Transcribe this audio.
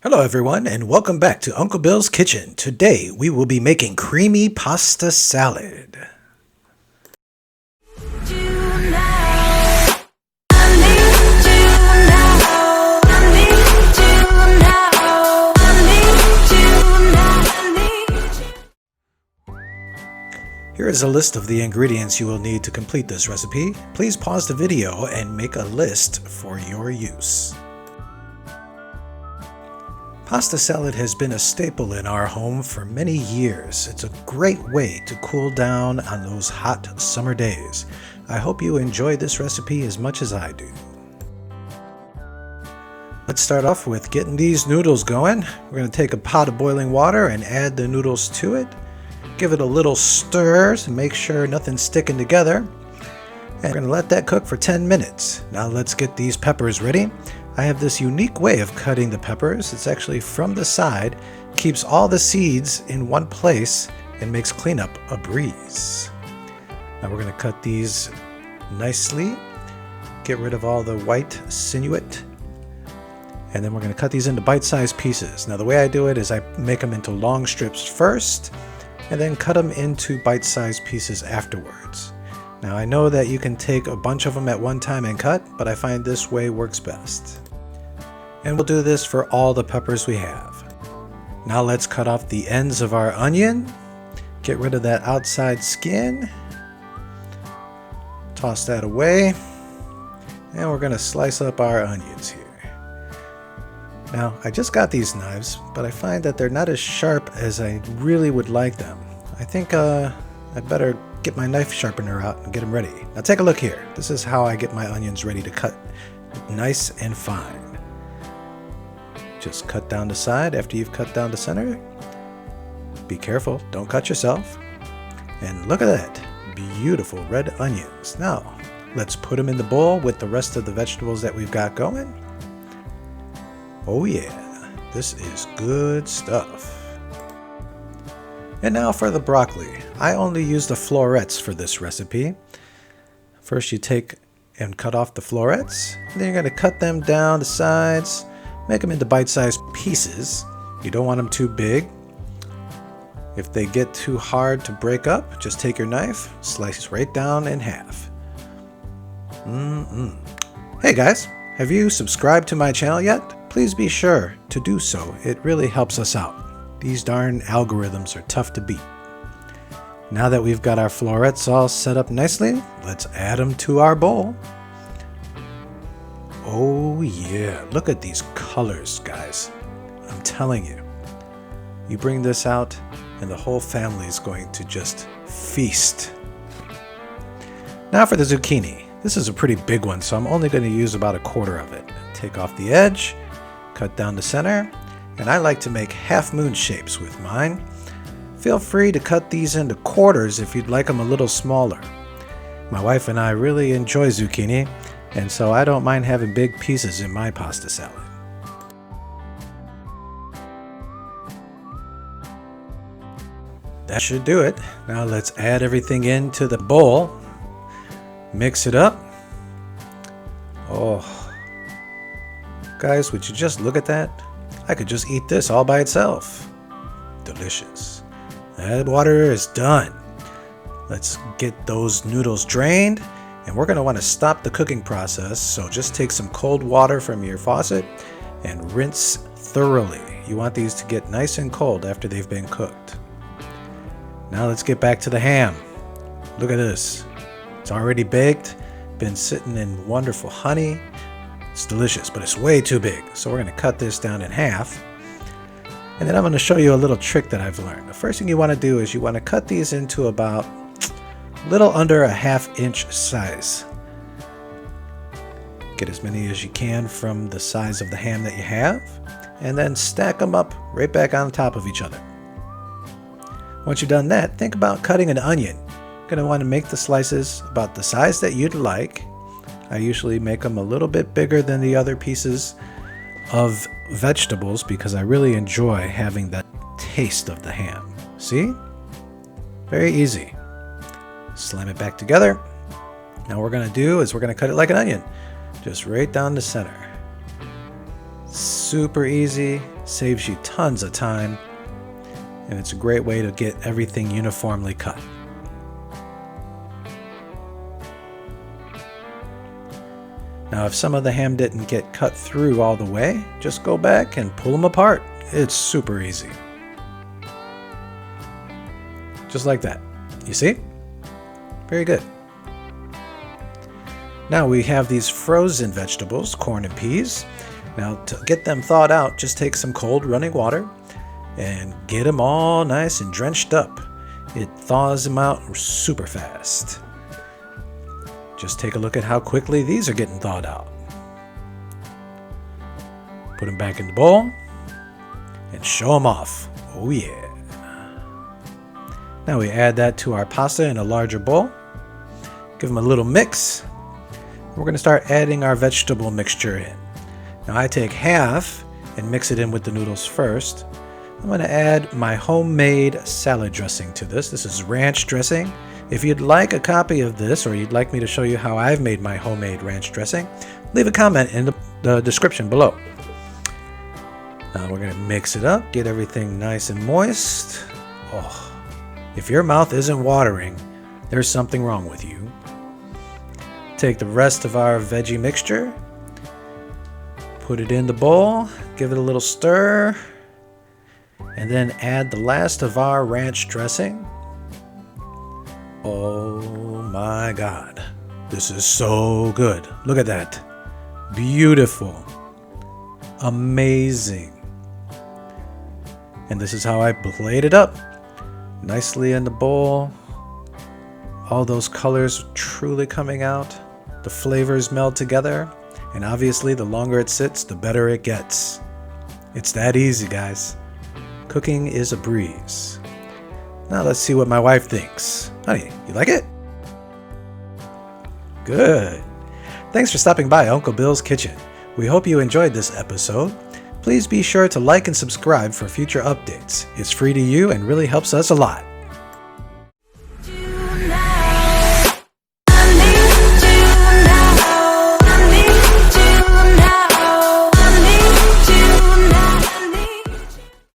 Hello everyone and welcome back to Uncle Bill's Kitchen. Today we will be making creamy pasta salad. Here is a list of the ingredients you will need to complete this recipe. Please pause the video and make a list for your use. Pasta salad has been a staple in our home for many years. It's a great way to cool down on those hot summer days. I hope you enjoy this recipe as much as I do. Let's start off with getting these noodles going. We're going to take a pot of boiling water and add the noodles to it. Give it a little stir to make sure nothing's sticking together. And we're going to let that cook for 10 minutes. Now let's get these peppers ready. I have this unique way of cutting the peppers. It's actually from the side, keeps all the seeds in one place, and makes cleanup a breeze. Now we're going to cut these nicely, get rid of all the white sinuate, and then we're going to cut these into bite-sized pieces. Now the way I do it is I make them into long strips first, and then cut them into bite-sized pieces afterwards. Now I know that you can take a bunch of them at one time and cut, but I find this way works best. And we'll do this for all the peppers we have. Now let's cut off the ends of our onion. Get rid of that outside skin. Toss that away. And we're going to slice up our onions here. Now I just got these knives, but I find that they're not as sharp as I really would like them. I think I'd better get my knife sharpener out and get them ready. Now take a look here. This is how I get my onions ready to cut nice and fine. Just cut down the side after you've cut down the center. Be careful, don't cut yourself. And look at that, beautiful red onions. Now, let's put them in the bowl with the rest of the vegetables that we've got going. Oh yeah, this is good stuff. And now for the broccoli. I only use the florets for this recipe. First you take and cut off the florets, and then you're going to cut them down the sides. Make them into bite-sized pieces. You don't want them too big. If they get too hard to break up, just take your knife, slice right down in half. Hey guys, have you subscribed to my channel yet? Please be sure to do so. It really helps us out. These darn algorithms are tough to beat. Now that we've got our florets all set up nicely, let's add them to our bowl. Oh yeah, look at these colors, guys. I'm telling you. You bring this out and the whole family is going to just feast. Now for the zucchini. This is a pretty big one, so I'm only going to use about a quarter of it. Take off the edge, cut down the center, and I like to make half moon shapes with mine. Feel free to cut these into quarters if you'd like them a little smaller. My wife and I really enjoy zucchini, and so I don't mind having big pieces in my pasta salad. That should do it. Now let's add everything into the bowl. Mix it up. Oh, guys, would you just look at that? I could just eat this all by itself. Delicious. That water is done. Let's get those noodles drained. And we're going to want to stop the cooking process, so just take some cold water from your faucet and rinse thoroughly. You want these to get nice and cold after they've been cooked. Now let's get back to the ham. Look at this. It's already baked, been sitting in wonderful honey. It's delicious, but it's way too big. So we're going to cut this down in half. And then I'm going to show you a little trick that I've learned. The first thing you want to do is you want to cut these into about little under a ½ inch size. Get as many as you can from the size of the ham that you have, and then stack them up right back on top of each other. Once you've done that, think about cutting an onion. You're going to want to make the slices about the size that you'd like. I usually make them a little bit bigger than the other pieces of vegetables because I really enjoy having that taste of the ham. See? Very easy. Slam it back together. Now what we're going to do is we're going to cut it like an onion. Just right down the center. super easy, saves you tons of time, and it's a great way to get everything uniformly cut. Now, if some of the ham didn't get cut through all the way, just go back and pull them apart. It's super easy. Just like that. You see? Very good. Now we have these frozen vegetables, corn and peas. Now to get them thawed out, just take some cold running water and get them all nice and drenched up. It thaws them out super fast. Just take a look at how quickly these are getting thawed out. Put them back in the bowl and show them off. Oh yeah. Now we add that to our pasta in a larger bowl. Give them a little mix. We're going to start adding our vegetable mixture in. Now I take half and mix it in with the noodles first. I'm going to add my homemade salad dressing to this. This is ranch dressing. If you'd like a copy of this, or you'd like me to show you how I've made my homemade ranch dressing, leave a comment in the description below. Now we're going to mix it up, get everything nice and moist. Oh, if your mouth isn't watering, there's something wrong with you. Take the rest of our veggie mixture, put it in the bowl, give it a little stir, and then add the last of our ranch dressing. Oh my God, this is so good. Look at that. Beautiful. Amazing. And this is how I plate it up. Nicely in the bowl. All those colors truly coming out. The flavors meld together. And obviously, the longer it sits, the better it gets. It's that easy, guys. Cooking is a breeze. Now let's see what my wife thinks. Honey, you like it? Good. Thanks for stopping by Uncle Bill's Kitchen. We hope you enjoyed this episode. Please be sure to like and subscribe for future updates. It's free to you and really helps us a lot.